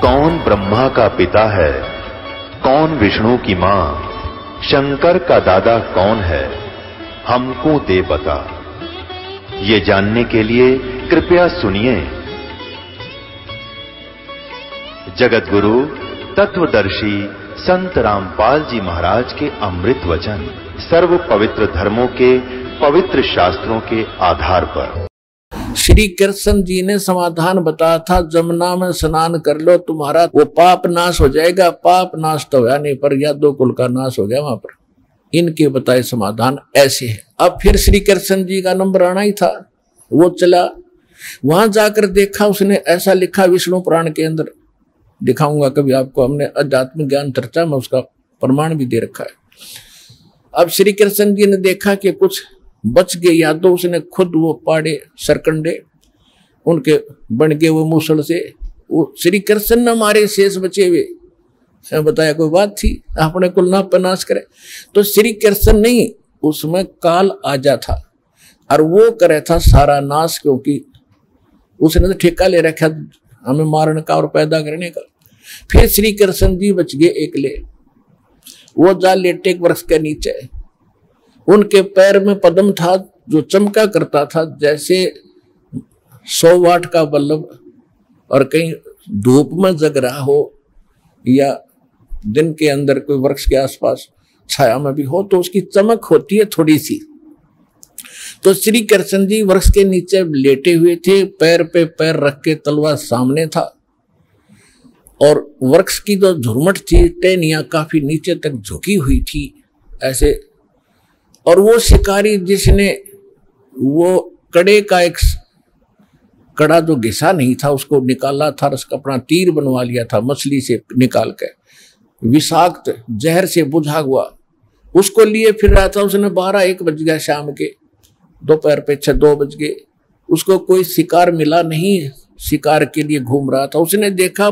कौन ब्रह्मा का पिता है, कौन विष्णु की मां, शंकर का दादा कौन है, हमको दे बता। ये जानने के लिए कृपया सुनिए। जगत गुरु तत्वदर्शी संत रामपाल जी महाराज के अमृत वचन सर्व पवित्र धर्मों के पवित्र शास्त्रों के आधार पर श्री कृष्ण जी ने समाधान बताया था, जमुना में स्नान कर लो तुम्हारा वो पाप नाश हो जाएगा। पाप नाश तो होया नहीं, पर यादव कुल का नाश हो गया वहां पर। इनके बताए समाधान ऐसे है। अब फिर श्री कृष्ण जी का नंबर आना ही था। वो चला, वहां जाकर देखा, उसने ऐसा लिखा विष्णु पुराण के अंदर, दिखाऊंगा कभी आपको, हमने अध्यात्म ज्ञान चर्चा में उसका प्रमाण भी दे रखा है। अब श्री कृष्ण जी ने देखा कि कुछ बच गए, या तो उसने खुद वो पाड़े सरकंडे उनके बन गए वो मूसल से, वो श्री कृष्ण ने हमारे शेष बचे हुए बताया कोई बात थी, अपने कुल ना पनाश करे। तो श्री कृष्ण नहीं, उसमें काल आजा था और वो करे था सारा नाश, क्योंकि उसने तो ठेका ले रखा हमें मारने का और पैदा करने का। फिर श्री कृष्ण जी बच गए एकले। वो जा लेटे एक वृक्ष के नीचे, उनके पैर में पद्म था जो चमका करता था जैसे 100 वाट का बल्ब, और कहीं धूप में जग रहा हो या दिन के अंदर कोई वृक्ष के आसपास छाया में भी हो तो उसकी चमक होती है थोड़ी सी। तो श्री कृष्ण जी वृक्ष के नीचे लेटे हुए थे, पैर पे पैर रख के तलवार सामने था, और वृक्ष की जो झुरमट थी, टहनियां काफी नीचे तक झुकी हुई थी ऐसे। और वो शिकारी जिसने वो कड़े का एक कड़ा जो घिसा नहीं था उसको निकाला था, उसका अपना तीर बनवा लिया था मछली से निकाल के, विषाक्त जहर से बुझा हुआ, उसको लिए फिर रहा था। उसने 12-1 बज गया शाम के, दोपहर पे 6-2 बज गए, उसको कोई शिकार मिला नहीं, शिकार के लिए घूम रहा था। उसने देखा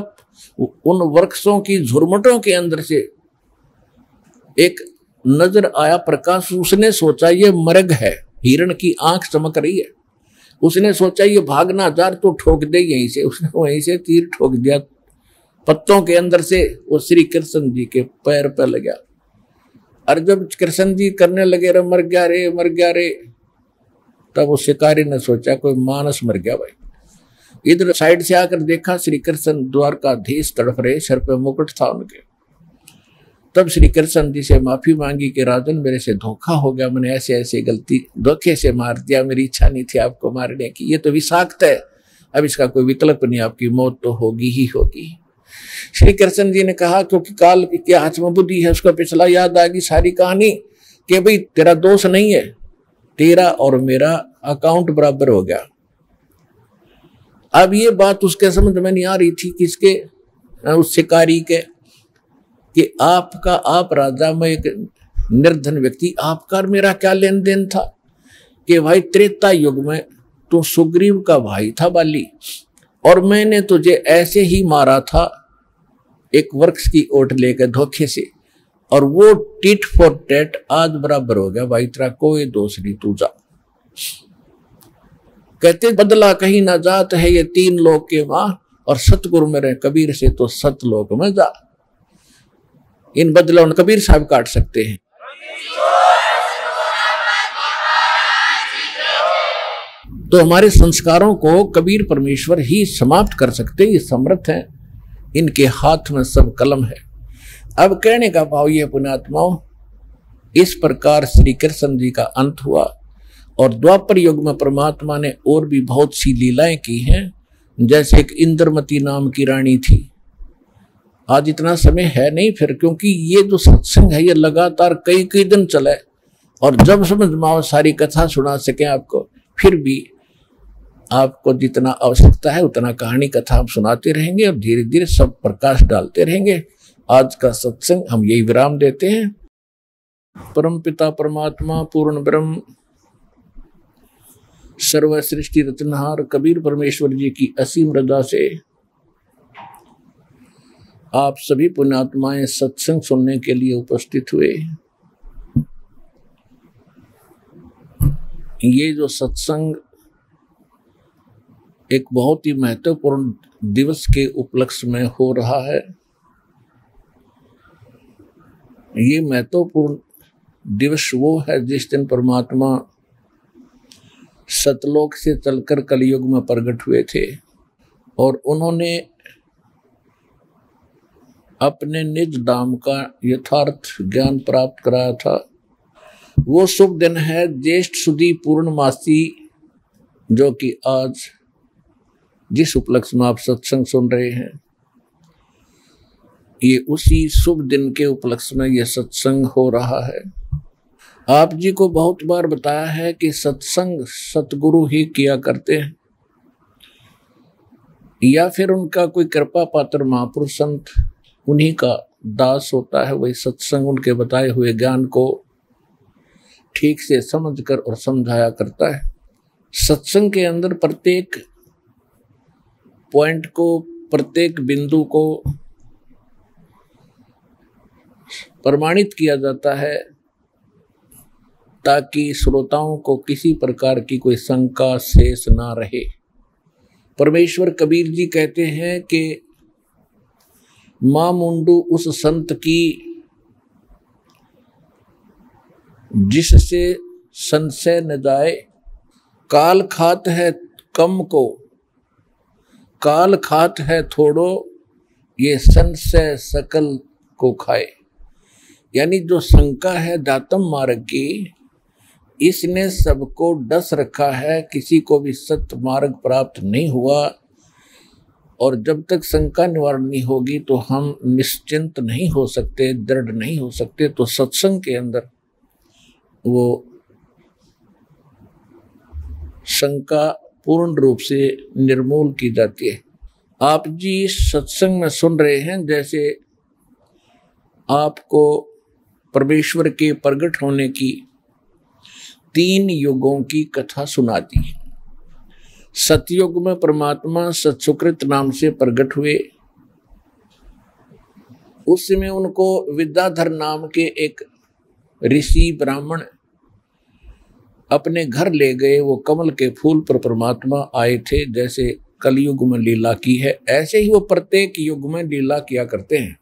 उन वृक्षों की झुरमटों के अंदर से एक नजर आया प्रकाश। उसने सोचा ये मृग है, हिरण की आंख चमक रही है। उसने सोचा ये भागना हजार तो ठोक दे यहीं से। उसने वहीं से तीर ठोक दिया पत्तों के अंदर से, वो श्री कृष्ण जी के पैर पर लगा। और जब कृष्ण जी करने लगे रे मर गया रे मर गया रे, तब उस शिकारी ने सोचा कोई मानस मर गया भाई। इधर साइड से आकर देखा श्री कृष्ण द्वारकाधीश तड़प रहे, सर पे मुकुट था उनके। तब श्री कृष्ण जी से माफी मांगी कि राजन मेरे से धोखा हो गया, मैंने ऐसे ऐसे गलती धोखे से मार दिया, मेरी इच्छा नहीं थी आपको मारने की, ये तो विषाक्त है, अब इसका कोई विकल्प नहीं, आपकी मौत तो होगी ही होगी। श्री कृष्ण जी ने कहा क्योंकि काल के हाथ में बुद्धि है, उसका पिछला याद आ गई सारी कहानी कि भाई तेरा दोष नहीं है, तेरा और मेरा अकाउंट बराबर हो गया। अब ये बात उसके समझ में नहीं आ रही थी किसके, उस शिकारी के, कि आपका आप राजा में एक निर्धन व्यक्ति, आपका और मेरा क्या लेन देन था कि भाई त्रेता युग में तू सुग्रीव का भाई था बाली, और मैंने तुझे ऐसे ही मारा था एक वृक्ष की ओट लेकर धोखे से, और वो टिट फॉर टैट आज बराबर हो गया भाई, तेरा कोई दोष नहीं, तू जा। कहते बदला कहीं ना जात है ये 3 लोक के मां, और सतगुरु मेरे कबीर से तो सतलोक में जा। इन बदलों कबीर साहब काट सकते हैं। तो हमारे संस्कारों को कबीर परमेश्वर ही समाप्त कर सकते, ये समर्थ हैं, इनके हाथ में सब कलम है। अब कहने का भाव ये पुण्यात्माओं, इस प्रकार श्री कृष्ण जी का अंत हुआ, और द्वापर युग में परमात्मा ने और भी बहुत सी लीलाएं की हैं। जैसे एक इंद्रमती नाम की रानी थी, आज इतना समय है नहीं फिर, क्योंकि ये जो सत्संग है ये लगातार कई दिन चले, और जब समझ में आओ सारी कथा सुना सके आपको, फिर भी आपको जितना आवश्यकता है उतना कहानी कथा हम सुनाते रहेंगे और धीरे धीरे सब प्रकाश डालते रहेंगे। आज का सत्संग हम यही विराम देते हैं। परम पिता परमात्मा पूर्ण ब्रह्म सर्व सृष्टि रचनहार कबीर परमेश्वर जी की असीम रजा से आप सभी पुण्यात्माएं सत्संग सुनने के लिए उपस्थित हुए। ये जो सत्संग एक बहुत ही महत्वपूर्ण दिवस के उपलक्ष्य में हो रहा है। ये महत्वपूर्ण दिवस वो है जिस दिन परमात्मा सतलोक से चलकर कलयुग में प्रकट हुए थे और उन्होंने अपने निज धाम का यथार्थ ज्ञान प्राप्त कराया था। वो शुभ दिन है ज्येष्ठ सुदी पूर्णमासी, जो कि आज जिस उपलक्ष्य में आप सत्संग सुन रहे हैं, ये उसी शुभ दिन के उपलक्ष्य में यह सत्संग हो रहा है। आप जी को बहुत बार बताया है कि सत्संग सतगुरु ही किया करते हैं या फिर उनका कोई कृपा पात्र महापुरुष संत उन्हीं का दास होता है। वही सत्संग उनके बताए हुए ज्ञान को ठीक से समझकर और समझाया करता है। सत्संग के अंदर प्रत्येक पॉइंट को, प्रत्येक बिंदु को प्रमाणित किया जाता है ताकि श्रोताओं को किसी प्रकार की कोई शंका शेष ना रहे। परमेश्वर कबीर जी कहते हैं कि मां मुंडू उस संत की जिससे संशय न जाए, काल खात है कम को, काल खात है थोड़ो, ये संशय सकल को खाए। यानी जो शंका है दातम मार्ग की, इसने सबको डस रखा है, किसी को भी सत्य मार्ग प्राप्त नहीं हुआ। और जब तक शंका निवारण नहीं होगी तो हम निश्चिंत नहीं हो सकते, दृढ़ नहीं हो सकते। तो सत्संग के अंदर वो शंका पूर्ण रूप से निर्मूल की जाती है। आप जी सत्संग में सुन रहे हैं, जैसे आपको परमेश्वर के प्रकट होने की 3 युगों की कथा सुनाती है। सतयुग में परमात्मा सत्सुकृत नाम से प्रकट हुए। उस समय उनको विद्याधर नाम के एक ऋषि ब्राह्मण अपने घर ले गए। वो कमल के फूल पर परमात्मा आए थे। जैसे कलयुग में लीला की है, ऐसे ही वो प्रत्येक युग में लीला किया करते हैं।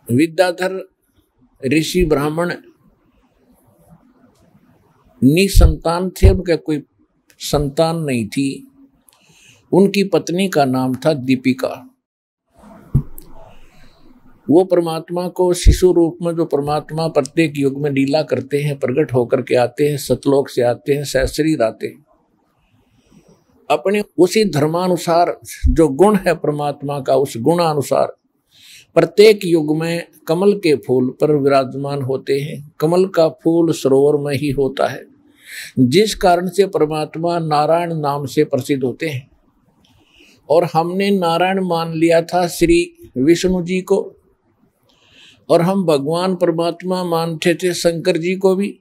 विद्याधर ऋषि ब्राह्मण निसंतान थे, उनका कोई संतान नहीं थी। उनकी पत्नी का नाम था दीपिका। वो परमात्मा को शिशु रूप में, जो परमात्मा प्रत्येक युग में लीला करते हैं, प्रकट होकर के आते हैं, सतलोक से आते हैं, सहस्रीर आते हैं, अपने उसी धर्मानुसार जो गुण है परमात्मा का, उस गुणानुसार प्रत्येक युग में कमल के फूल पर विराजमान होते हैं। कमल का फूल सरोवर में ही होता है, जिस कारण से परमात्मा नारायण नाम से प्रसिद्ध होते हैं। और हमने नारायण मान लिया था श्री विष्णु जी को, और हम भगवान परमात्मा मानते थे शंकर जी को भी।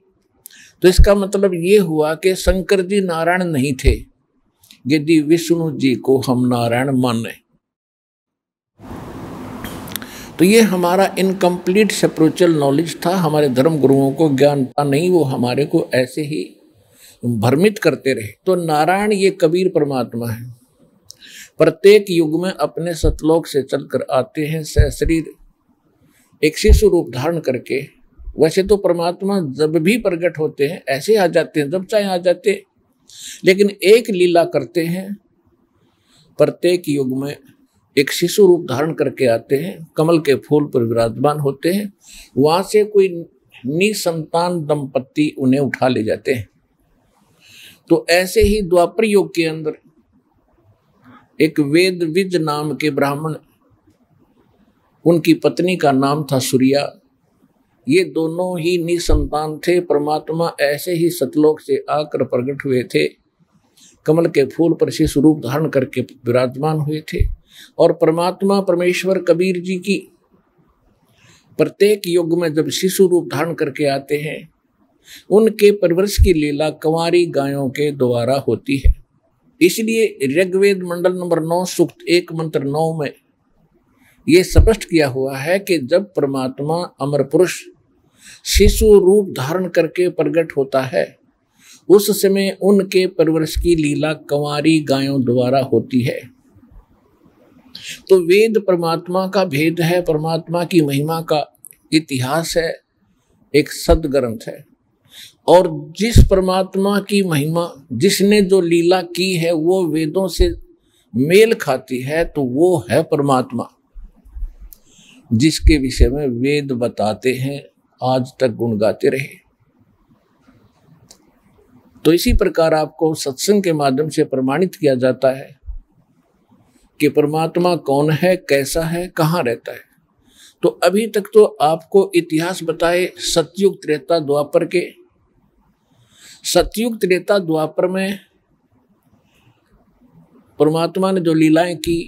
तो इसका मतलब ये हुआ कि शंकर जी नारायण नहीं थे यदि विष्णु जी को हम नारायण माने। तो ये हमारा इनकम्प्लीट स्पिरिचुअल नॉलेज था। हमारे धर्म गुरुओं को ज्ञान था नहीं, वो हमारे को ऐसे ही भ्रमित करते रहे। तो नारायण ये कबीर परमात्मा है, प्रत्येक युग में अपने सतलोक से चलकर आते हैं, सहशरीर एक शिशु रूप धारण करके। वैसे तो परमात्मा जब भी प्रकट होते हैं ऐसे आ जाते हैं, जब चाहे आ जाते हैं, लेकिन एक लीला करते हैं, प्रत्येक युग में एक शिशु रूप धारण करके आते हैं, कमल के फूल पर विराजमान होते हैं। वहां से कोई निसंतान दंपत्ति उन्हें उठा ले जाते हैं। तो ऐसे ही द्वापर युग के अंदर एक वेदविज नाम के ब्राह्मण, उनकी पत्नी का नाम था सूर्या। ये दोनों ही निसंतान थे। परमात्मा ऐसे ही सतलोक से आकर प्रकट हुए थे, कमल के फूल पर शिशु रूप धारण करके विराजमान हुए थे। और परमात्मा परमेश्वर कबीर जी की प्रत्येक युग में जब शिशु रूप धारण करके आते हैं, उनके परवरिश की लीला कंवारी गायों के द्वारा होती है। इसलिए ऋग्वेद मंडल नंबर 9 सूक्त 1 मंत्र 9 में ये स्पष्ट किया हुआ है कि जब परमात्मा अमर पुरुष शिशु रूप धारण करके प्रकट होता है, उस समय उनके परवरिश की लीला कंवारी गायों द्वारा होती है। तो वेद परमात्मा का भेद है, परमात्मा की महिमा का इतिहास है, एक सदग्रंथ है। और जिस परमात्मा की महिमा, जिसने जो लीला की है वो वेदों से मेल खाती है, तो वो है परमात्मा, जिसके विषय में वेद बताते हैं, आज तक गुण गाते रहे। तो इसी प्रकार आपको सत्संग के माध्यम से प्रमाणित किया जाता है कि परमात्मा कौन है, कैसा है, कहाँ रहता है। तो अभी तक तो आपको इतिहास बताए सतयुग त्रेता द्वापर के। सतयुग त्रेता द्वापर में परमात्मा ने जो लीलाएं की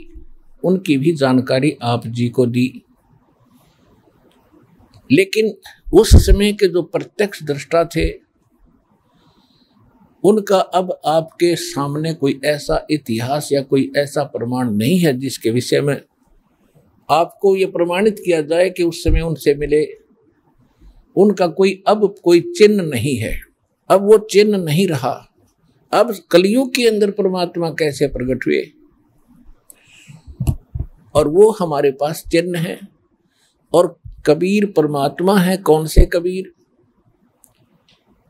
उनकी भी जानकारी आप जी को दी, लेकिन उस समय के जो प्रत्यक्ष दृष्टा थे उनका अब आपके सामने कोई ऐसा इतिहास या कोई ऐसा प्रमाण नहीं है जिसके विषय में आपको ये प्रमाणित किया जाए कि उस समय उनसे मिले। उनका अब कोई चिन्ह नहीं है, अब वो चिन्ह नहीं रहा। अब कलयुग के अंदर परमात्मा कैसे प्रकट हुए, और वो हमारे पास चिन्ह है। और कबीर परमात्मा है। कौन से कबीर?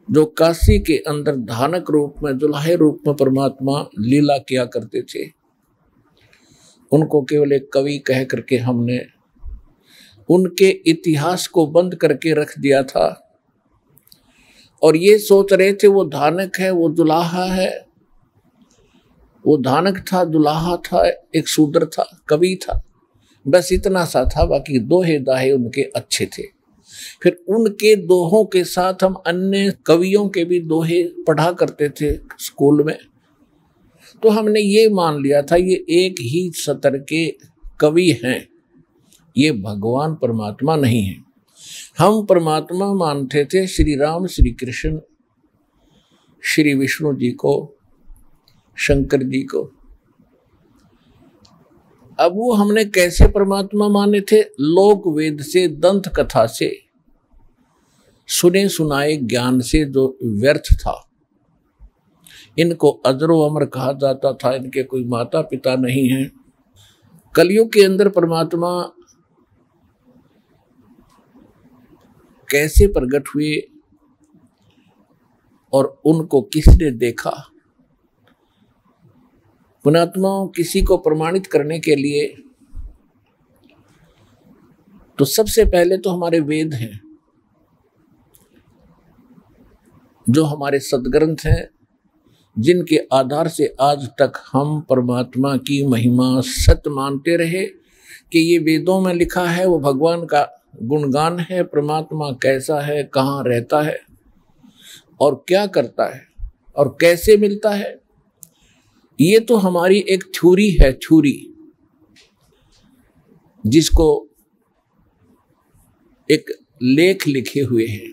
जो काशी के अंदर धानक रूप में, दुल्हे रूप में परमात्मा लीला किया करते थे। उनको केवल एक कवि कह करके हमने उनके इतिहास को बंद करके रख दिया था, और ये सोच रहे थे वो धानक है, वो दुल्हा है। वो धानक था, दुल्हा था, एक शूद्र था, कवि था, बस इतना सा था। बाकी दोहे दाहे उनके अच्छे थे। फिर उनके दोहों के साथ हम अन्य कवियों के भी दोहे पढ़ा करते थे स्कूल में। तो हमने ये मान लिया था ये एक ही सतर के कवि हैं, ये भगवान परमात्मा नहीं है। हम परमात्मा मानते थे श्री राम, श्री कृष्ण, श्री विष्णु जी को, शंकर जी को। अब वो हमने कैसे परमात्मा माने थे? लोक वेद से, दंत कथा से, सुने सुनाए ज्ञान से, जो व्यर्थ था। इनको अजरो अमर कहा जाता था, इनके कोई माता पिता नहीं है। कलयुग के अंदर परमात्मा कैसे प्रकट हुए और उनको किसने देखा? पुणात्माओं, किसी को प्रमाणित करने के लिए तो सबसे पहले तो हमारे वेद हैं, जो हमारे सदग्रंथ हैं, जिनके आधार से आज तक हम परमात्मा की महिमा सत्य मानते रहे कि ये वेदों में लिखा है, वो भगवान का गुणगान है। परमात्मा कैसा है, कहाँ रहता है और क्या करता है और कैसे मिलता है, ये तो हमारी एक थ्योरी है, थ्योरी, जिसको एक लेख लिखे हुए हैं।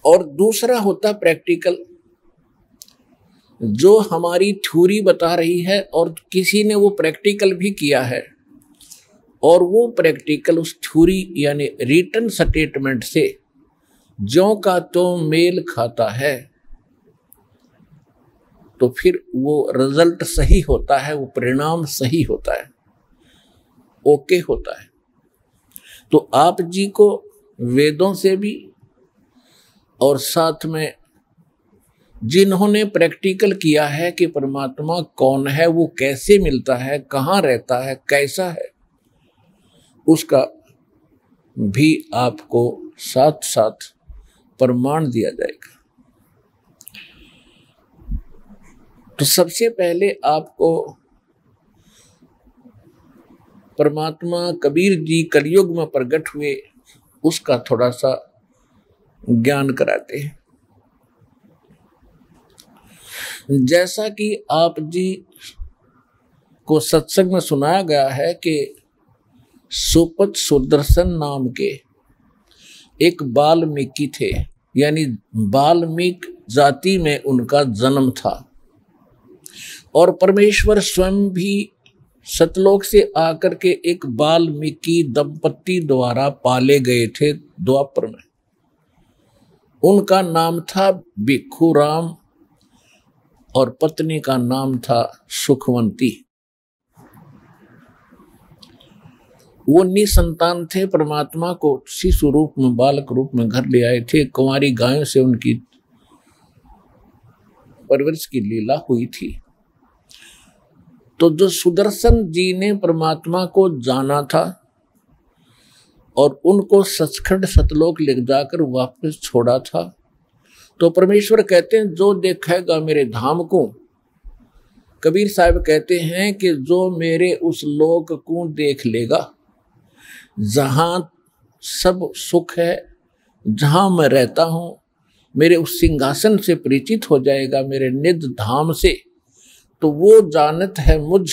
और दूसरा होता प्रैक्टिकल, जो हमारी थ्योरी बता रही है और किसी ने वो प्रैक्टिकल भी किया है, और वो प्रैक्टिकल उस थ्योरी यानी रिटन स्टेटमेंट से ज्यों का त्यों मेल खाता है, तो फिर वो रिजल्ट सही होता है, वो परिणाम सही होता है, ओके होता है। तो आप जी को वेदों से भी और साथ में जिन्होंने प्रैक्टिकल किया है कि परमात्मा कौन है, वो कैसे मिलता है, कहाँ रहता है, कैसा है, उसका भी आपको साथ साथ प्रमाण दिया जाएगा। तो सबसे पहले आपको परमात्मा कबीर जी कलयुग में प्रकट हुए उसका थोड़ा सा ज्ञान कराते हैं। जैसा कि आप जी को सत्संग में सुनाया गया है कि सुपत सुदर्शन नाम के एक वाल्मीकि थे, यानी वाल्मीकि जाति में उनका जन्म था, और परमेश्वर स्वयं भी सतलोक से आकर के एक वाल्मीकि दंपत्ति द्वारा पाले गए थे द्वापर में। उनका नाम था भिक्षु राम और पत्नी का नाम था सुखवंती। वो निसंतान थे, परमात्मा को शिशु रूप में, बालक रूप में घर ले आए थे। कुंवारी गायों से उनकी परवरिश की लीला हुई थी। तो जो सुदर्शन जी ने परमात्मा को जाना था और उनको सचखंड सतलोक ले जाकर वापस छोड़ा था, तो परमेश्वर कहते हैं जो देखेगा मेरे धाम को, कबीर साहब कहते हैं कि जो मेरे उस लोक को देख लेगा, जहां सब सुख है, जहां मैं रहता हूं, मेरे उस सिंहासन से परिचित हो जाएगा, मेरे निज धाम से, तो वो जानत है मुझ,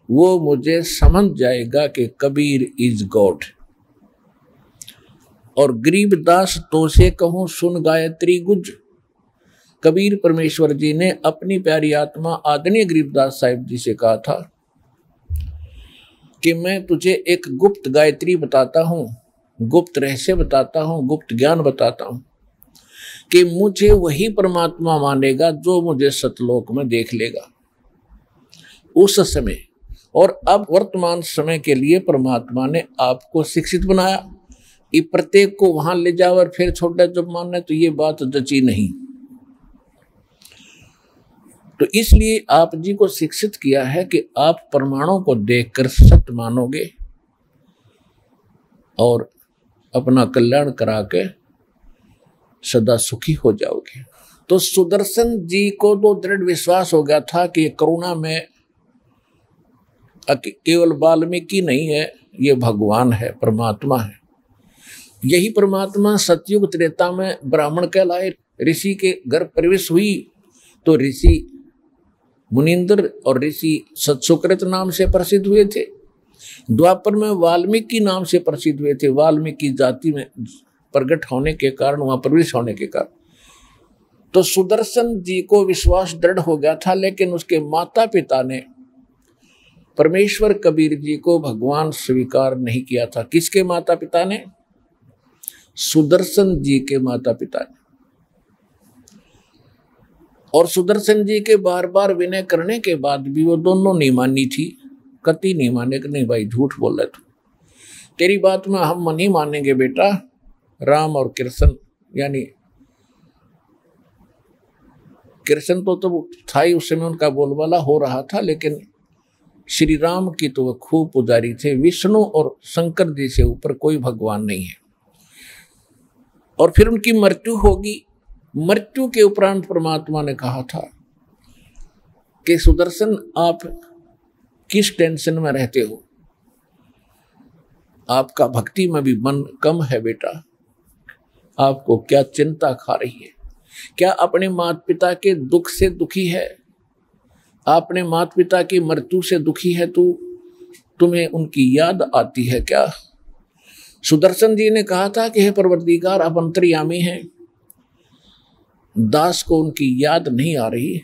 वो मुझे समझ जाएगा कि कबीर इज गॉड। और गरीबदास तो से कहूं सुन गायत्री गुज। कबीर परमेश्वर जी ने अपनी प्यारी आत्मा आदरणीय गरीबदास साहिब जी से कहा था कि मैं तुझे एक गुप्त गायत्री बताता हूं, गुप्त रहस्य बताता हूं, गुप्त ज्ञान बताता हूं कि मुझे वही परमात्मा मानेगा जो मुझे सतलोक में देख लेगा। उस समय और अब वर्तमान समय के लिए परमात्मा ने आपको शिक्षित बनाया। ये प्रत्येक को वहां ले जाओ और फिर छोटा जब मानना, तो ये बात जची नहीं। तो इसलिए आप जी को शिक्षित किया है कि आप प्रमाणों को देखकर सत्य मानोगे और अपना कल्याण करा के सदा सुखी हो जाओगे। तो सुदर्शन जी को तो दृढ़ विश्वास हो गया था कि करुणा में केवल वाल्मीकि नहीं है, ये भगवान है, परमात्मा है। यही परमात्मा सतयुग त्रेता में ब्राह्मण कहलाए, ऋषि के घर प्रवेश हुई तो ऋषि मुनिंद्र और ऋषि सत्सुकृत नाम से प्रसिद्ध हुए थे। द्वापर में वाल्मीकि नाम से प्रसिद्ध हुए थे, वाल्मीकि जाति में प्रकट होने के कारण, वहां प्रवेश होने के कारण। तो सुदर्शन जी को विश्वास दृढ़ हो गया था, लेकिन उसके माता पिता ने परमेश्वर कबीर जी को भगवान स्वीकार नहीं किया था। किसके माता पिता ने? सुदर्शन जी के माता पिता ने। और सुदर्शन जी के बार बार विनय करने के बाद भी वो दोनों नहीं मानी थी, कति नहीं माने कि नहीं भाई झूठ बोल रहे तू, तेरी बात में हम नहीं मानेंगे बेटा। राम और कृष्ण, यानी कृष्ण तो था ही उस समय, उनका बोलबाला हो रहा था, लेकिन श्री राम की तो वह खूब पुजारी थे। विष्णु और शंकर जी से ऊपर कोई भगवान नहीं है। और फिर उनकी मृत्यु होगी। मृत्यु के उपरांत परमात्मा ने कहा था कि सुदर्शन आप किस टेंशन में रहते हो, आपका भक्ति में भी मन कम है बेटा, आपको क्या चिंता खा रही है? क्या अपने माता पिता के दुख से दुखी है? आपने माता पिता की मृत्यु से दुखी है? तुम्हें उनकी याद आती है क्या? सुदर्शन जी ने कहा था कि हे परवरदिगार, आप अंतर्यामी हैं, दास को उनकी याद नहीं आ रही,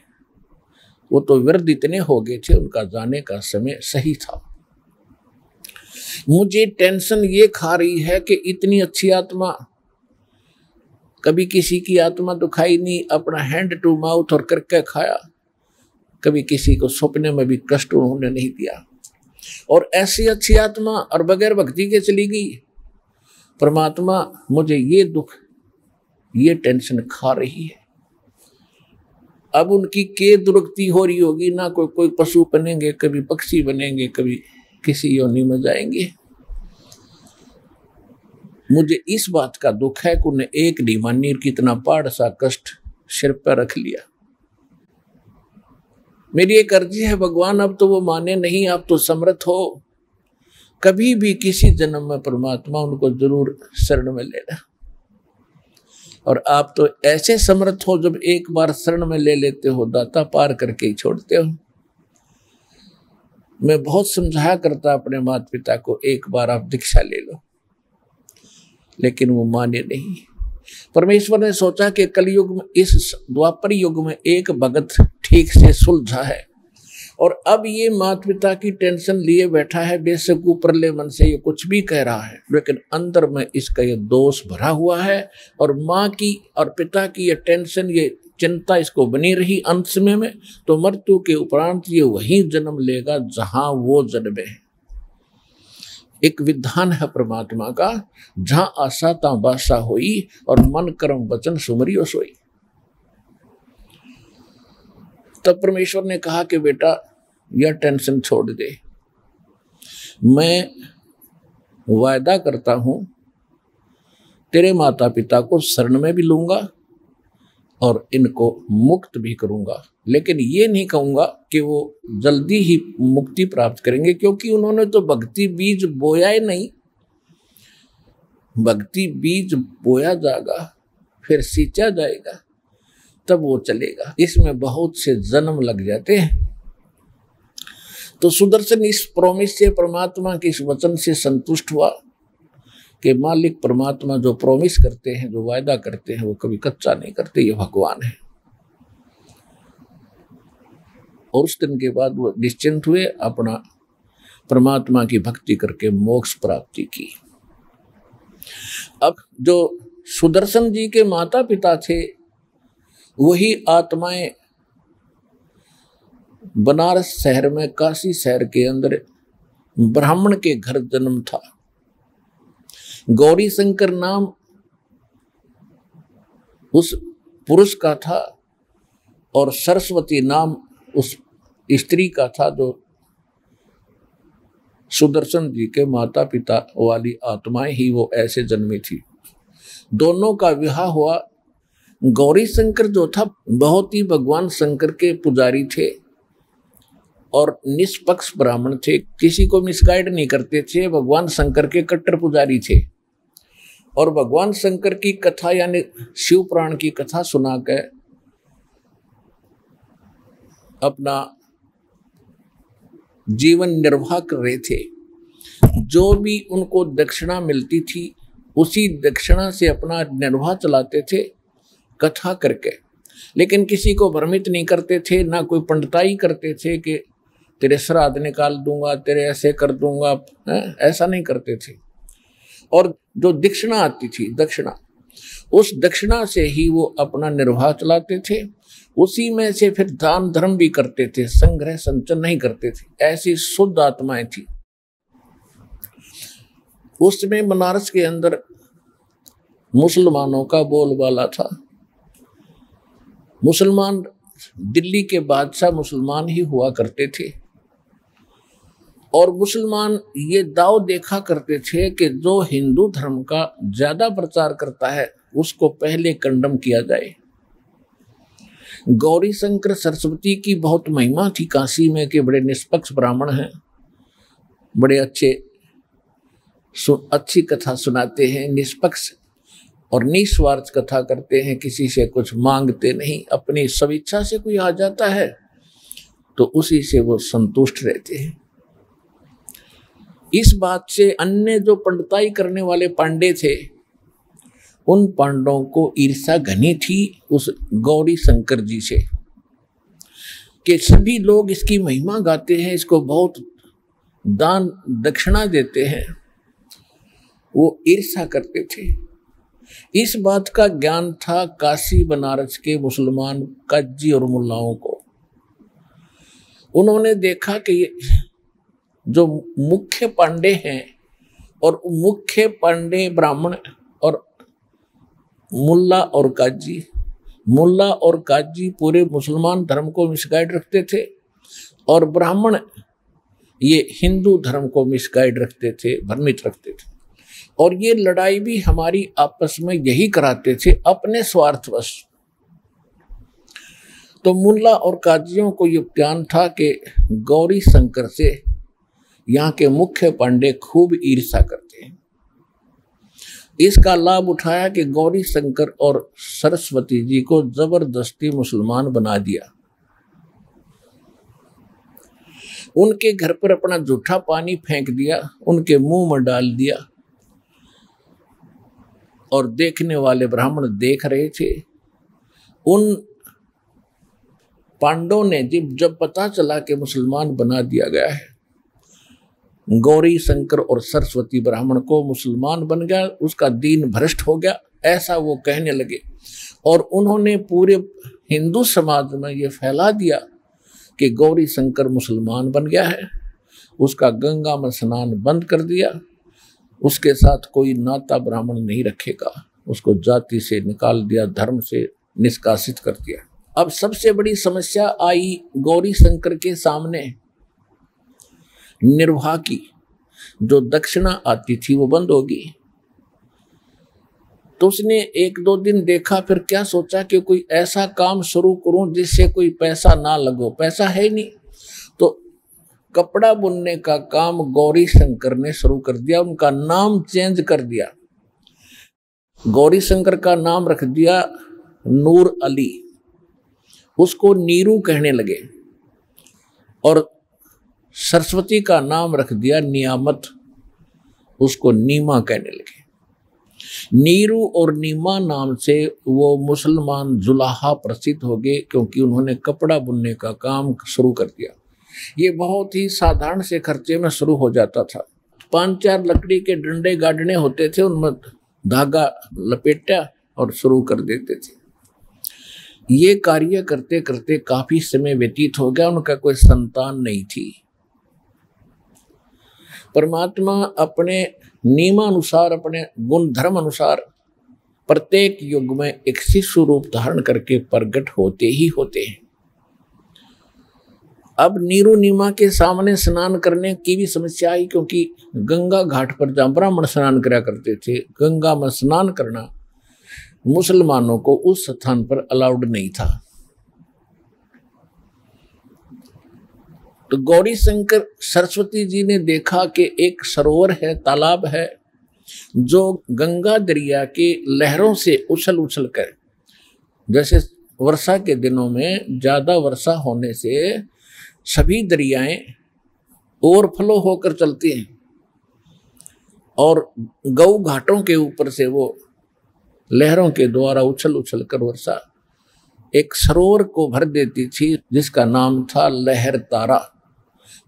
वो तो वृद्ध इतने हो गए थे, उनका जाने का समय सही था। मुझे टेंशन ये खा रही है कि इतनी अच्छी आत्मा, कभी किसी की आत्मा दुखाई नहीं, अपना हैंड टू माउथ और करके खाया, कभी किसी को सपने में भी कष्ट उन्होंने नहीं दिया, और ऐसी अच्छी आत्मा और बगैर भक्ति के चली गई। परमात्मा मुझे ये दुख, ये टेंशन खा रही है। अब उनकी के दुर्गति हो रही होगी ना, कोई पशु बनेंगे, कभी पक्षी बनेंगे, कभी किसी योनि में जाएंगे। मुझे इस बात का दुख है कि उन्हें एक नहीं मानी, कितना पहाड़ सा कष्ट सिर पर रख लिया। मेरी एक अर्जी है भगवान, अब तो वो माने नहीं, आप तो समर्थ हो, कभी भी किसी जन्म में परमात्मा उनको जरूर शरण में लेना। और आप तो ऐसे समर्थ हो, जब एक बार शरण में ले लेते हो, दाता पार करके ही छोड़ते हो। मैं बहुत समझाया करता अपने माता पिता को, एक बार आप दीक्षा ले लो, लेकिन वो माने नहीं। परमेश्वर ने सोचा कि कलयुग में, इस द्वापर युग में एक भगत ठीक से सुलझा है, और अब ये माता पिता की टेंशन लिए बैठा है, बेशक ऊपरले मन से ये कुछ भी कह रहा है, लेकिन अंदर में इसका ये दोष भरा हुआ है। और माँ की और पिता की ये टेंशन, ये चिंता इसको बनी रही अंत समय में, तो मृत्यु के उपरांत ये वही जन्म लेगा जहां वो जन्मे है। एक विधान है परमात्मा का, जहां आशा ता बासा होई और मन कर्म वचन सुमरियो सोई। तब परमेश्वर ने कहा कि बेटा यह टेंशन छोड़ दे, मैं वायदा करता हूं तेरे माता पिता को शरण में भी लूंगा और इनको मुक्त भी करूंगा, लेकिन ये नहीं कहूंगा कि वो जल्दी ही मुक्ति प्राप्त करेंगे, क्योंकि उन्होंने तो भक्ति बीज बोया ही नहीं। भक्ति बीज बोया जाएगा, फिर सींचा जाएगा, तब वो चलेगा। इसमें बहुत से जन्म लग जाते हैं। तो सुदर्शन इस प्रॉमिस से, परमात्मा के इस वचन से संतुष्ट हुआ कि मालिक परमात्मा जो प्रॉमिस करते हैं, जो वायदा करते हैं, वो कभी कच्चा नहीं करते, ये भगवान है। और उस दिन के बाद वो निश्चिंत हुए, अपना परमात्मा की भक्ति करके मोक्ष प्राप्ति की। अब जो सुदर्शन जी के माता पिता थे, वही आत्माएं बनारस शहर में, काशी शहर के अंदर ब्राह्मण के घर जन्म था। गौरी शंकर नाम उस पुरुष का था और सरस्वती नाम उस स्त्री का था, जो सुदर्शन जी के माता पिता वाली आत्माएं ही वो ऐसे जन्मी थी। दोनों का विवाह हुआ। गौरी शंकर जो था बहुत ही भगवान शंकर के पुजारी थे और निष्पक्ष ब्राह्मण थे, किसी को मिसगाइड नहीं करते थे, भगवान शंकर के कट्टर पुजारी थे। और भगवान शंकर की कथा यानी शिव पुराण की कथा सुनाकर अपना जीवन निर्वाह कर रहे थे। जो भी उनको दक्षिणा मिलती थी, उसी दक्षिणा से अपना निर्वाह चलाते थे कथा करके। लेकिन किसी को भ्रमित नहीं करते थे, ना कोई पंडिताई करते थे कि तेरे श्राद्ध निकाल दूंगा, तेरे ऐसे कर दूंगा, ऐसा नहीं करते थे। और जो दक्षिणा आती थी, दक्षिणा, उस दक्षिणा से ही वो अपना निर्वाह चलाते थे। उसी में से फिर दान धर्म भी करते थे, संग्रह संचन नहीं करते थे। ऐसी शुद्ध आत्माएं थी। उस समय बनारस के अंदर मुसलमानों का बोलबाला था। मुसलमान, दिल्ली के बादशाह मुसलमान ही हुआ करते थे। और मुसलमान ये दाव देखा करते थे कि जो हिंदू धर्म का ज्यादा प्रचार करता है उसको पहले कंडम किया जाए। गौरी शंकर सरस्वती की बहुत महिमा थी काशी में, कि बड़े निष्पक्ष ब्राह्मण हैं, बड़े अच्छी कथा सुनाते हैं, निष्पक्ष और निस्वार्थ कथा करते हैं, किसी से कुछ मांगते नहीं। अपनी स्वेच्छा से कोई आ जाता है तो उसी से वो संतुष्ट रहते हैं। इस बात से अन्य जो पंडिताई करने वाले पांडे थे, उन पांडवों को ईर्ष्या घनी थी उस गौरी शंकर जी से, कि सभी लोग इसकी महिमा गाते हैं, इसको बहुत दान दक्षिणा देते हैं। वो ईर्ष्या करते थे। इस बात का ज्ञान था काशी बनारस के मुसलमान काजी और मुल्लाओं को। उन्होंने देखा कि ये जो मुख्य पांडे हैं और मुख्य पांडे ब्राह्मण और मुल्ला और काजी पूरे मुसलमान धर्म को मिसगाइड रखते थे, और ब्राह्मण ये हिंदू धर्म को मिसगाइड रखते थे, भ्रमित रखते थे। और ये लड़ाई भी हमारी आपस में यही कराते थे, अपने स्वार्थवश। तो मुल्ला और काजियों को ये ज्ञान था कि गौरी शंकर से यहाँ के मुख्य पांडे खूब ईर्ष्या करते हैं। इसका लाभ उठाया कि गौरी शंकर और सरस्वती जी को जबरदस्ती मुसलमान बना दिया। उनके घर पर अपना जूठा पानी फेंक दिया, उनके मुंह में डाल दिया, और देखने वाले ब्राह्मण देख रहे थे। उन पांडवों ने जब पता चला कि मुसलमान बना दिया गया है, गौरी शंकर और सरस्वती ब्राह्मण को मुसलमान बन गया, उसका दीन भ्रष्ट हो गया, ऐसा वो कहने लगे। और उन्होंने पूरे हिंदू समाज में ये फैला दिया कि गौरी शंकर मुसलमान बन गया है, उसका गंगा में स्नान बंद कर दिया, उसके साथ कोई नाता ब्राह्मण नहीं रखेगा, उसको जाति से निकाल दिया, धर्म से निष्कासित कर दिया। अब सबसे बड़ी समस्या आई गौरी शंकर के सामने, निर्वाह की जो दक्षिणा आती थी वो बंद होगी। तो उसने 1-2 दिन देखा, फिर क्या सोचा कि कोई ऐसा काम शुरू करूं जिससे कोई पैसा ना लगो, पैसा है नहीं। तो कपड़ा बुनने का काम गौरी शंकर ने शुरू कर दिया, उनका नाम चेंज कर दिया, गौरी शंकर का नाम रख दिया नूर अली, उसको नीरू कहने लगे, और सरस्वती का नाम रख दिया नियामत, उसको नीमा कहने लगे। नीरू और नीमा नाम से वो मुसलमान जुलाहा प्रसिद्ध हो गए, क्योंकि उन्होंने कपड़ा बुनने का काम शुरू कर दिया। ये बहुत ही साधारण से खर्चे में शुरू हो जाता था। 5-4 लकड़ी के डंडे गाड़ने होते थे, उनमें धागा लपेटा और शुरू कर देते थे। ये कार्य करते करते काफी समय व्यतीत हो गया, उनका कोई संतान नहीं थी। परमात्मा अपने नियमानुसार, अपने गुण धर्म अनुसार प्रत्येक युग में एक शिशु रूप धारण करके प्रकट होते ही होते हैं। अब नीरू नीमा के सामने स्नान करने की भी समस्या आई, क्योंकि गंगा घाट पर जहाँ ब्राह्मण स्नान करा करते थे, गंगा में स्नान करना मुसलमानों को उस स्थान पर अलाउड नहीं था। तो गौरी शंकर सरस्वती जी ने देखा कि एक सरोवर है, तालाब है, जो गंगा दरिया के लहरों से उछल उछल कर, जैसे वर्षा के दिनों में ज्यादा वर्षा होने से सभी दरियाएं ओवरफ्लो होकर चलती हैं, और गौ घाटों के ऊपर से वो लहरों के द्वारा उछल उछल कर वर्षा एक सरोवर को भर देती थी, जिसका नाम था लहर तारा।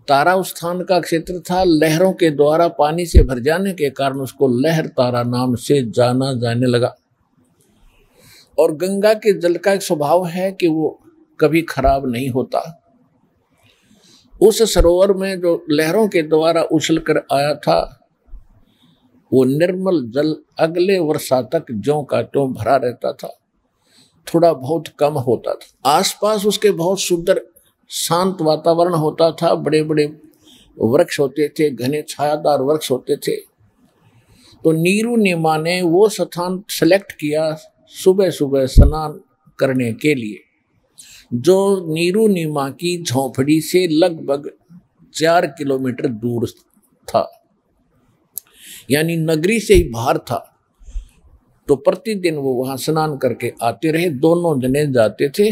तारा उस स्थान का क्षेत्र था, लहरों के द्वारा पानी से भर जाने के कारण उसको लहर तारा नाम से जाना जाने लगा। और गंगा के जल का एक स्वभाव है कि वो कभी खराब नहीं होता। उस सरोवर में जो लहरों के द्वारा उछल कर आया था, वो निर्मल जल अगले वर्षा तक ज्यों का त्यों भरा रहता था, थोड़ा बहुत कम होता था। आसपास उसके बहुत सुंदर शांत वातावरण होता था, बड़े बड़े वृक्ष होते थे, घने छायादार वृक्ष होते थे। तो नीरू नीमा ने वो स्थान सेलेक्ट किया सुबह सुबह स्नान करने के लिए, जो नीरू नीमा की झोंपड़ी से लगभग 4 किलोमीटर दूर था, यानी नगरी से ही बाहर था। तो प्रतिदिन वो वहां स्नान करके आते रहे, दोनों जने जाते थे।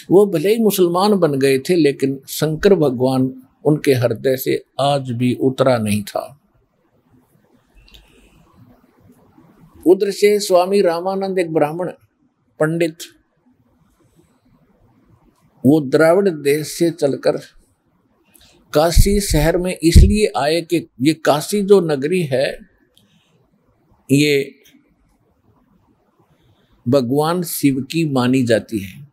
वो भले ही मुसलमान बन गए थे, लेकिन शंकर भगवान उनके हृदय से आज भी उतरा नहीं था। उधर से स्वामी रामानंद एक ब्राह्मण पंडित, वो द्राविड़ देश से चलकर काशी शहर में इसलिए आए कि ये काशी जो नगरी है, ये भगवान शिव की मानी जाती है,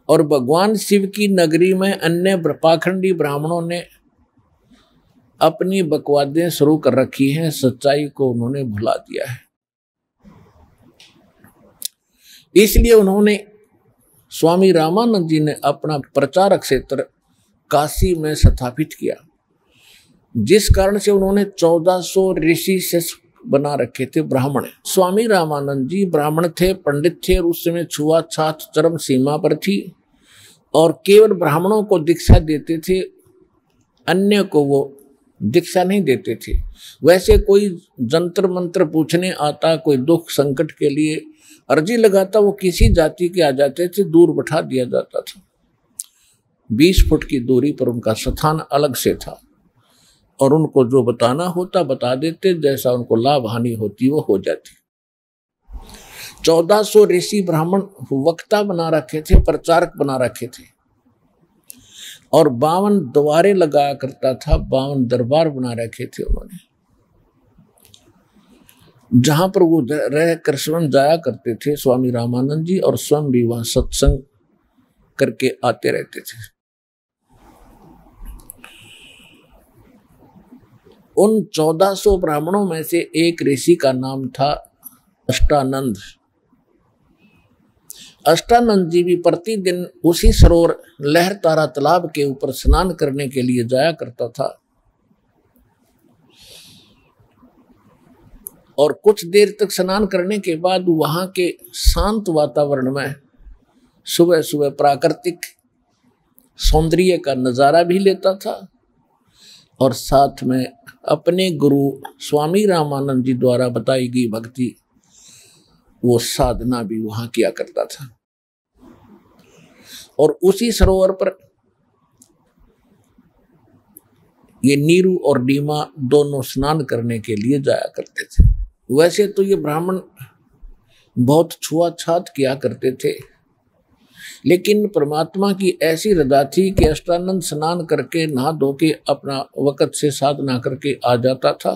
और भगवान शिव की नगरी में अन्य पाखंडी ब्राह्मणों ने अपनी बकवादें शुरू कर रखी हैं, सच्चाई को उन्होंने भुला दिया है। इसलिए उन्होंने, स्वामी रामानंद जी ने अपना प्रचारक क्षेत्र काशी में स्थापित किया, जिस कारण से उन्होंने 1400 ऋषि से बना रखे थे ब्राह्मण। स्वामी रामानंद जी ब्राह्मण थे, पंडित थे, और उस समय छुआछूत चरम सीमा पर थी, और केवल ब्राह्मणों को दीक्षा देते थे, अन्य को वो दीक्षा नहीं देते थे। वैसे कोई जंतर मंत्र पूछने आता, कोई दुख संकट के लिए अर्जी लगाता, वो किसी जाति के आ जाते थे, दूर बैठा दिया जाता था। 20 फुट की दूरी पर उनका स्थान अलग से था, और उनको जो बताना होता बता देते, जैसा उनको लाभ हानि होती वो हो जाती। 1400 ऋषि ब्राह्मण वक्ता बना रखे थे, प्रचारक बना रखे थे, और 52 द्वारे लगाया करता था, 52 दरबार बना रखे थे उन्होंने, जहां पर वो रह कर स्वयं जाया करते थे। स्वामी रामानंद जी और स्वयं भी वहां सत्संग करके आते रहते थे। उन 1400 ब्राह्मणों में से एक ऋषि का नाम था अष्टानंद। अष्टानंद जी भी प्रतिदिन उसी सरोवर लहरतारा तालाब के ऊपर स्नान करने के लिए जाया करता था, और कुछ देर तक स्नान करने के बाद वहां के शांत वातावरण में सुबह सुबह प्राकृतिक सौंदर्य का नजारा भी लेता था, और साथ में अपने गुरु स्वामी रामानंद जी द्वारा बताई गई भक्ति, वो साधना भी वहां किया करता था। और उसी सरोवर पर ये नीरू और डीमा दोनों स्नान करने के लिए जाया करते थे। वैसे तो ये ब्राह्मण बहुत छुआछात किया करते थे, लेकिन परमात्मा की ऐसी रजा थी कि अष्टानंद स्नान करके नहा धो के अपना वक़्त से साधना करके आ जाता था।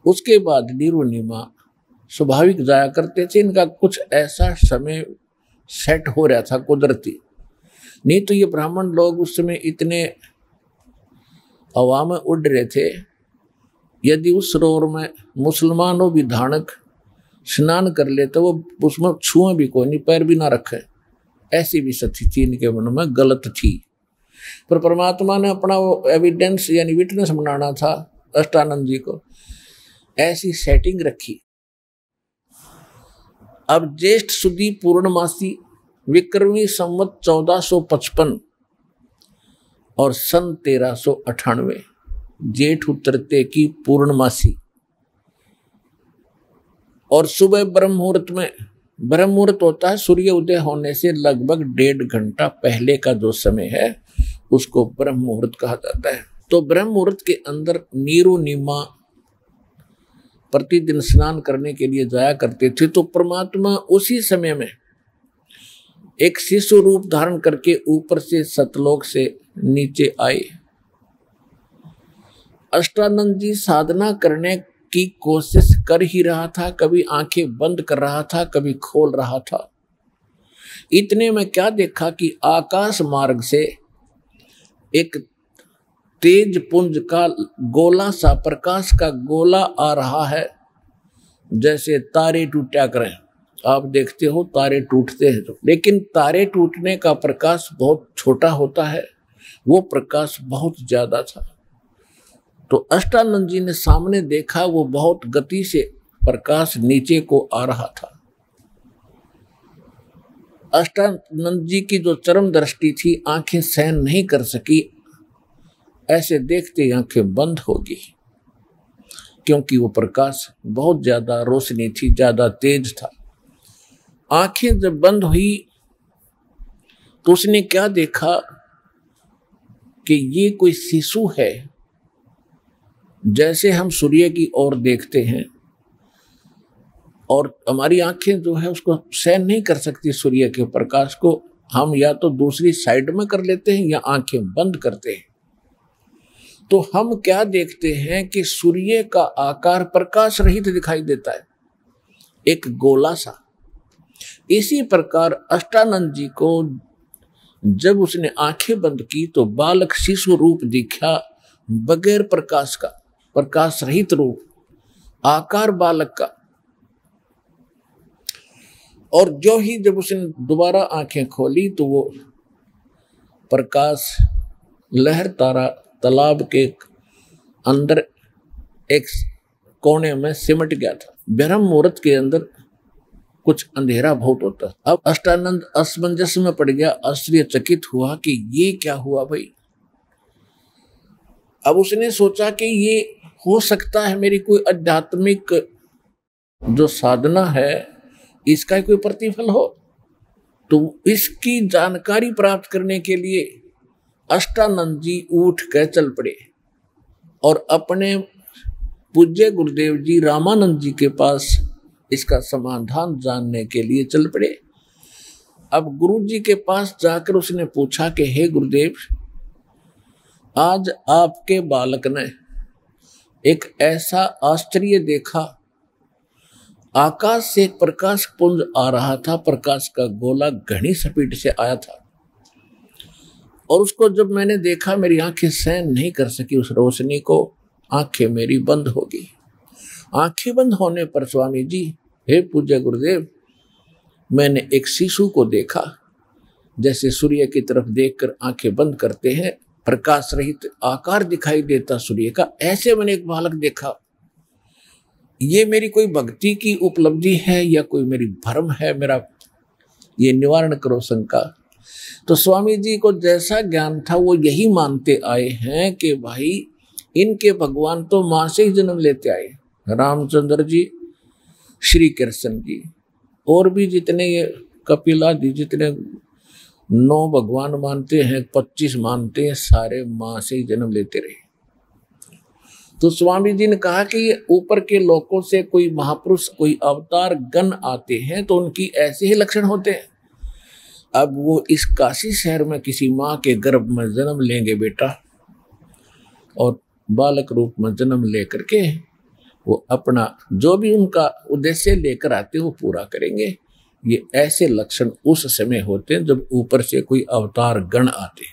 उसके बाद नीरू नीमा स्वाभाविक जाया करते थे। इनका कुछ ऐसा समय सेट हो रहा था कुदरती, नहीं तो ये ब्राह्मण लोग उस समय इतने हवा में उड़ रहे थे। यदि उस सरोवर में मुसलमानों भी धानक स्नान कर ले तो वो उसमें छुए भी कोई नहीं, पैर भी ना रखे, ऐसी भी स्थिति थी इनके मन में, गलत थी। पर परमात्मा ने अपना वो एविडेंस यानी विटनेस बनाना था अष्टानंद जी को, ऐसी सेटिंग रखी। अब ज्येष्ठ सुदी पूर्णमासी विक्रमी संवत 1455 और सन 1398 जेठ उतरते की पूर्णमासी, और सुबह ब्रह्म मुहूर्त में, ब्रह्म मुहूर्त होता है सूर्य उदय होने से लगभग 1.5 घंटा पहले का जो समय है उसको ब्रह्म मुहूर्त कहा जाता है। तो ब्रह्म मुहूर्त के अंदर नीरू नीमा प्रतिदिन स्नान करने के लिए जाया करते थे। तो परमात्मा उसी समय में एक शिशु रूप धारण करके ऊपर से सतलोक से नीचे आए। अष्टानंद जी साधना करने की कोशिश कर ही रहा था, कभी आंखें बंद कर रहा था, कभी खोल रहा था। इतने में क्या देखा कि आकाश मार्ग से एक तेज पुंज का गोला सा, प्रकाश का गोला आ रहा है, जैसे तारे टूटा करें। आप देखते हो तारे टूटते हैं तो, लेकिन तारे टूटने का प्रकाश बहुत छोटा होता है, वो प्रकाश बहुत ज्यादा था। तो अष्टानंद जी ने सामने देखा, वो बहुत गति से प्रकाश नीचे को आ रहा था। अष्टानंद जी की जो चरम दृष्टि थी, आंखें सहन नहीं कर सकी, ऐसे देखते आंखें बंद होगी, क्योंकि वो प्रकाश बहुत ज्यादा रोशनी थी, ज्यादा तेज था। आंखें जब बंद हुई तो उसने क्या देखा कि ये कोई शिशु है, जैसे हम सूर्य की ओर देखते हैं और हमारी आंखें जो है उसको सहन नहीं कर सकती सूर्य के प्रकाश को, हम या तो दूसरी साइड में कर लेते हैं या आंखें बंद करते हैं। तो हम क्या देखते हैं कि सूर्य का आकार प्रकाश रहित दिखाई देता है, एक गोला सा। इसी प्रकार अष्टानंद जी को जब उसने आंखें बंद की तो बालक शिशु रूप दिखा, बगैर प्रकाश का, प्रकाश रहित रूप, आकार बालक का। और जो ही जब उसने दोबारा आंखें खोली तो वो प्रकाश लहर तारा तालाब के अंदर एक कोने में सिमट गया था। ब्रह्म मुहूर्त के अंदर कुछ अंधेरा बहुत होता है। अब अष्टानंद असमंजस में पड़ गया, आश्चर्यचकित हुआ कि ये क्या हुआ भाई। अब उसने सोचा कि ये हो सकता है मेरी कोई आध्यात्मिक जो साधना है इसका कोई प्रतिफल हो। तो इसकी जानकारी प्राप्त करने के लिए अष्टानंद जी उठ कर चल पड़े और अपने पूज्य गुरुदेव जी रामानंद जी के पास इसका समाधान जानने के लिए चल पड़े। अब गुरु जी के पास जाकर उसने पूछा कि हे गुरुदेव, आज आपके बालक ने एक ऐसा आश्चर्य देखा, आकाश से एक प्रकाश पुंज आ रहा था, प्रकाश का गोला घनी स्पीड से आया था और उसको जब मैंने देखा मेरी आंखें सहन नहीं कर सकी उस रोशनी को, आंखें मेरी बंद हो गई। आंखें बंद होने पर स्वामी जी, हे पूज्य गुरुदेव, मैंने एक शिशु को देखा, जैसे सूर्य की तरफ देखकर आंखें बंद करते हैं, प्रकाश रहित आकार दिखाई देता सूर्य का, ऐसे मैंने एक बालक देखा। ये मेरी कोई भक्ति की उपलब्धि है या कोई मेरी भ्रम है, मेरा ये निवारण करो शंका। तो स्वामी जी को जैसा ज्ञान था वो यही मानते आए हैं कि भाई इनके भगवान तो मां से ही जन्म लेते आए, रामचंद्र जी, श्री कृष्ण जी, और भी जितने ये कपिलादि जितने 9 भगवान मानते हैं, 25 मानते हैं, सारे मां से ही जन्म लेते रहे। तो स्वामी जी ने कहा कि ये ऊपर के लोकों से कोई महापुरुष, कोई अवतार गण आते हैं तो उनकी ऐसे ही लक्षण होते हैं। अब वो इस काशी शहर में किसी माँ के गर्भ में जन्म लेंगे बेटा, और बालक रूप में जन्म लेकर के वो अपना जो भी उनका उद्देश्य लेकर आते वो पूरा करेंगे। ये ऐसे लक्षण उस समय होते हैं जब ऊपर से कोई अवतार गण आते।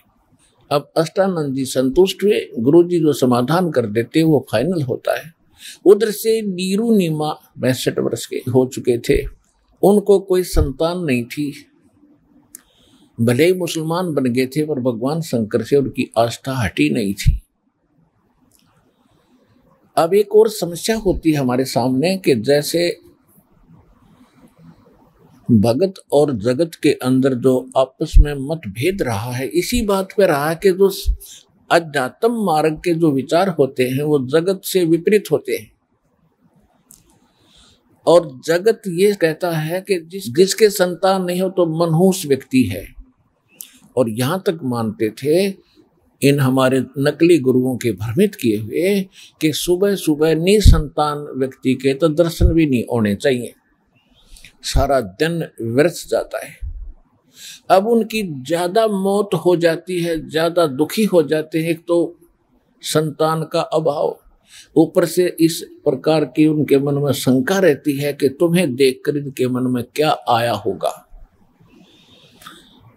अब अष्टानंद जी संतुष्ट हुए, गुरु जी जो समाधान कर देते वो फाइनल होता है। उधर से नीरू नीमा 62 वर्ष के हो चुके थे, उनको कोई संतान नहीं थी, भले ही मुसलमान बन गए थे पर भगवान शंकर से उनकी आस्था हटी नहीं थी। अब एक और समस्या होती है हमारे सामने कि जैसे भगत और जगत के अंदर जो आपस में मतभेद रहा है, इसी बात पे रहा है कि जो अध्यात्म मार्ग के जो विचार होते हैं वो जगत से विपरीत होते हैं। और जगत ये कहता है कि जिसके संतान नहीं हो तो मनहूस व्यक्ति है, और यहां तक मानते थे इन हमारे नकली गुरुओं के भ्रमित किए हुए कि सुबह सुबह निसंतान व्यक्ति के तो दर्शन भी नहीं होने चाहिए, सारा दिन व्यर्थ जाता है। अब उनकी ज्यादा मौत हो जाती है, ज्यादा दुखी हो जाते हैं, एक तो संतान का अभाव, ऊपर से इस प्रकार की उनके मन में शंका रहती है कि तुम्हें देखकर इनके मन में क्या आया होगा।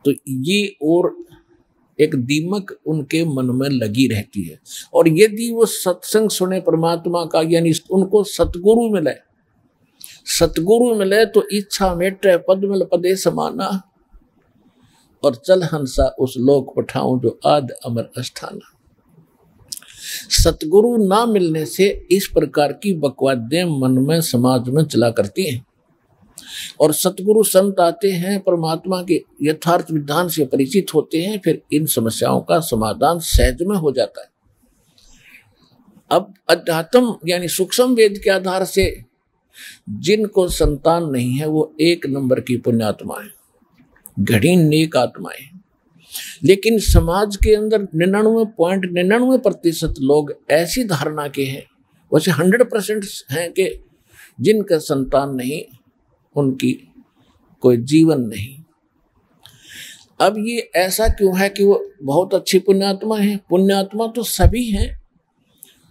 तो ये और एक दीमक उनके मन में लगी रहती है। और यदि वो सत्संग सुने परमात्मा का, यानी उनको सतगुरु मिले, सतगुरु मिले तो इच्छा मेटे पद मिल पदे समाना, और चल हंसा उस लोक पठाऊं जो आद अमर अस्थाना। सतगुरु ना मिलने से इस प्रकार की बकवादें मन में समाज में चला करती हैं, और सतगुरु संत आते हैं, परमात्मा के यथार्थ विधान से परिचित होते हैं, फिर इन समस्याओं का समाधान सहज में हो जाता है। अब अध्यात्म यानी सूक्ष्म वेद के आधार से जिनको संतान नहीं है वो 1 नंबर की पुण्यात्मा है, घड़ी नेक आत्माएं। लेकिन समाज के अंदर 99.99% लोग ऐसी धारणा के हैं, वैसे 100% हैं कि जिनका संतान नहीं उनकी कोई जीवन नहीं। अब ये ऐसा क्यों है कि वो बहुत अच्छी पुण्यात्मा है? पुण्यात्मा तो सभी हैं।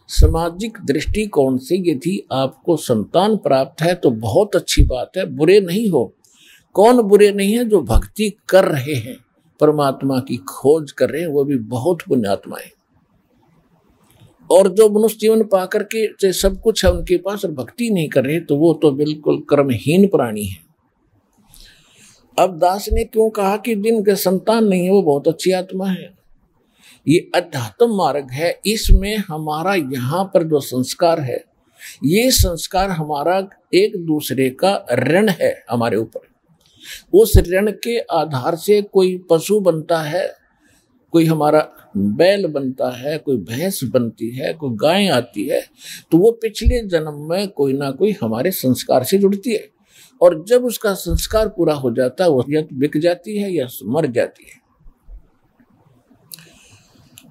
सामाजिक दृष्टिकोण से यदि आपको संतान प्राप्त है तो बहुत अच्छी बात है, बुरे नहीं हो। कौन बुरे नहीं है? जो भक्ति कर रहे हैं, परमात्मा की खोज कर रहे हैं, वो भी बहुत पुण्यात्मा है। और जो मनुष्य जीवन पा करके सब कुछ है उनके पास और भक्ति नहीं कर रहे तो वो तो बिल्कुल कर्महीन प्राणी है। अब दास ने क्यों कहा कि जिनके संतान नहीं है वो बहुत अच्छी आत्मा है? ये अध्यात्म मार्ग है, इसमें हमारा यहाँ पर जो संस्कार है, ये संस्कार हमारा एक दूसरे का ऋण है हमारे ऊपर। उस ऋण के आधार से कोई पशु बनता है, कोई हमारा बैल बनता है, कोई भैंस बनती है, कोई गाय आती है, तो वो पिछले जन्म में कोई ना कोई हमारे संस्कार से जुड़ती है, और जब उसका संस्कार पूरा हो जाता है वो या बिक जाती है या मर जाती है।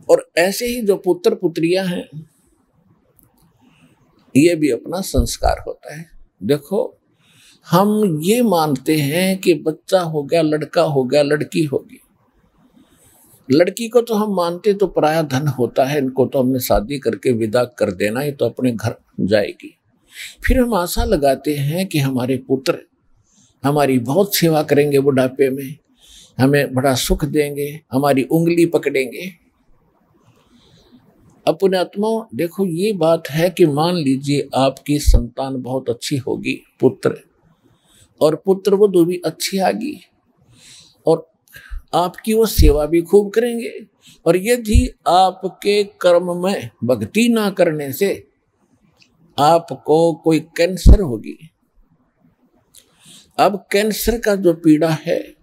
और ऐसे ही जो पुत्र पुत्रियां हैं, ये भी अपना संस्कार होता है। देखो हम ये मानते हैं कि बच्चा हो गया, लड़का हो गया, लड़की होगी। लड़की को तो हम मानते तो पराया धन होता है, इनको तो हमने शादी करके विदा कर देना, ये तो अपने घर जाएगी। फिर हम आशा लगाते हैं कि हमारे पुत्र हमारी बहुत सेवा करेंगे, बुढ़ापे में हमें बड़ा सुख देंगे, हमारी उंगली पकड़ेंगे। अपने आत्मा देखो, ये बात है कि मान लीजिए आपकी संतान बहुत अच्छी होगी, पुत्र और पुत्र वधू भी अच्छी आगी, और आपकी वो सेवा भी खूब करेंगे। और यदि आपके कर्म में भक्ति ना करने से आपको कोई कैंसर होगी, अब कैंसर का जो पीड़ा है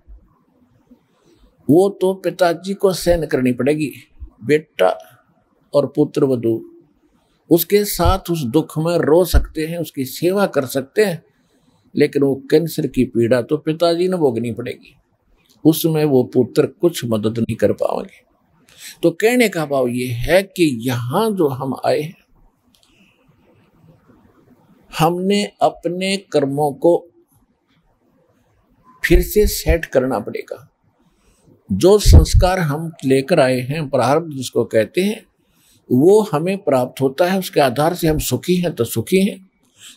वो तो पिताजी को सहन करनी पड़ेगी। बेटा और पुत्र वधू उसके साथ उस दुख में रो सकते हैं, उसकी सेवा कर सकते हैं, लेकिन वो कैंसर की पीड़ा तो पिताजी ने भोगनी पड़ेगी, उसमें वो पुत्र कुछ मदद नहीं कर पाएंगे। तो कहने का भाव ये है कि यहां जो हम आए हैं, हमने अपने कर्मों को फिर से सेट करना पड़ेगा। जो संस्कार हम लेकर आए हैं, प्रारब्ध जिसको कहते हैं, वो हमें प्राप्त होता है, उसके आधार से हम सुखी हैं तो सुखी हैं,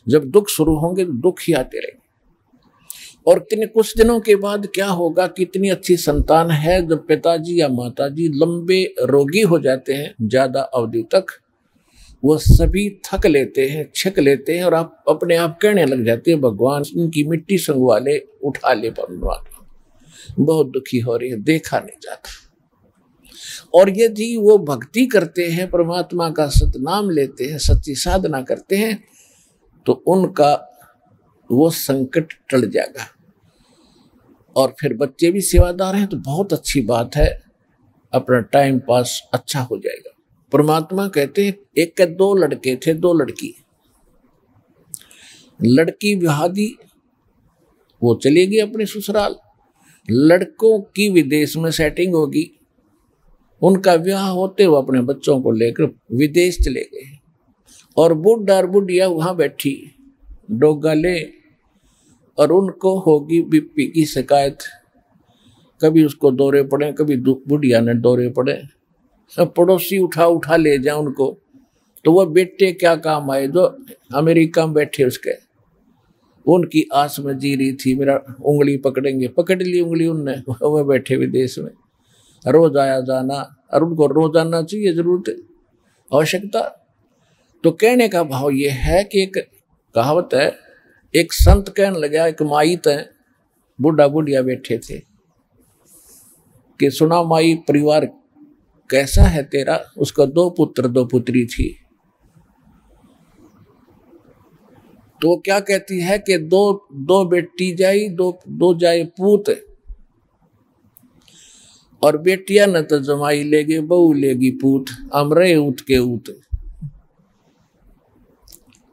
जब दुख शुरू होंगे तो दुख ही आते रहेंगे। और कुछ दिनों के बाद क्या होगा, कितनी अच्छी संतान है, जब पिताजी या माताजी लंबे रोगी हो जाते हैं ज्यादा अवधि तक, वो सभी थक लेते हैं, छिक लेते हैं, और आप अपने आप कहने लग जाते हैं भगवान इनकी मिट्टी संगवा ले, उठा ले, परमात्मा बहुत दुखी हो रही है, देखा नहीं जाता। और यदि वो भक्ति करते हैं, परमात्मा का सतनाम लेते हैं, सच्ची साधना करते हैं, तो उनका वो संकट टल जाएगा। और फिर बच्चे भी सेवादार हैं तो बहुत अच्छी बात है, अपना टाइम पास अच्छा हो जाएगा। परमात्मा कहते हैं एक के दो लड़के थे, दो लड़की, लड़की ब्याह दी, वो चली गई अपने ससुराल, लड़कों की विदेश में सेटिंग होगी, उनका ब्याह होते हुए अपने बच्चों को लेकर विदेश चले गए, और बुढ़ा और बुढ़िया वहां बैठी डोगा ले, और उनको होगी बीपी की शिकायत, कभी उसको दौरे पड़े, कभी बुढ़िया ने दौरे पड़े, सब पड़ोसी उठा उठा ले जाए उनको। तो वह बेटे क्या काम आए जो अमेरिका में बैठे, उसके उनकी आस में जी रही थी, मेरा उंगली पकड़ेंगे, पकड़ ली उंगली उनने, वह बैठे विदेश में, रोज आया जाना, और उनको रोज आना चाहिए, जरूरत आवश्यकता। तो कहने का भाव ये है कि एक कहावत है, एक संत कहने लगा, एक माई तय बुढ़ा बुढ़िया बैठे थे कि सुना माई परिवार कैसा है तेरा, उसका 2 पुत्र 2 पुत्री थी। तो वो क्या कहती है कि दो बेटी जाई, दो जाए पूत, और बेटिया न तो जमाई लेगे, बहू लेगी पूत, अमरे ऊत के ऊत।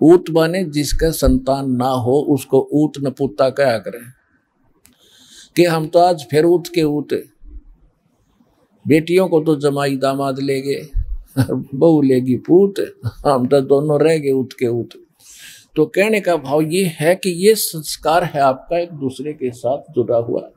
ऊत बने जिसका संतान ना हो, उसको ऊत न पुता कहा करें कि हम तो आज फिर ऊत के ऊत, बेटियों को तो जमाई दामाद ले गए, बहू लेगी पूत, हम तो दोनों रह गए ऊत के ऊत। तो कहने का भाव ये है कि ये संस्कार है आपका एक दूसरे के साथ जुड़ा हुआ।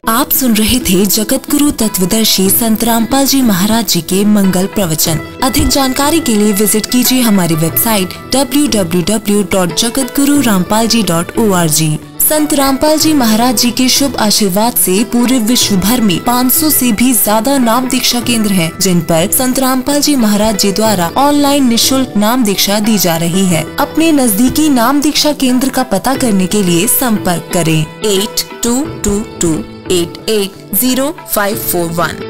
आप सुन रहे थे जगत गुरु तत्वदर्शी संत रामपाल जी महाराज जी के मंगल प्रवचन। अधिक जानकारी के लिए विजिट कीजिए हमारी वेबसाइट www.jagatgururampalji.org। संत रामपाल जी महाराज जी के शुभ आशीर्वाद से पूरे विश्व भर में 500 से भी ज्यादा नाम दीक्षा केंद्र हैं, जिन पर संत रामपाल जी महाराज जी द्वारा ऑनलाइन निःशुल्क नाम दीक्षा दी जा रही है। अपने नजदीकी नाम दीक्षा केंद्र का पता करने के लिए संपर्क करें 8222880541।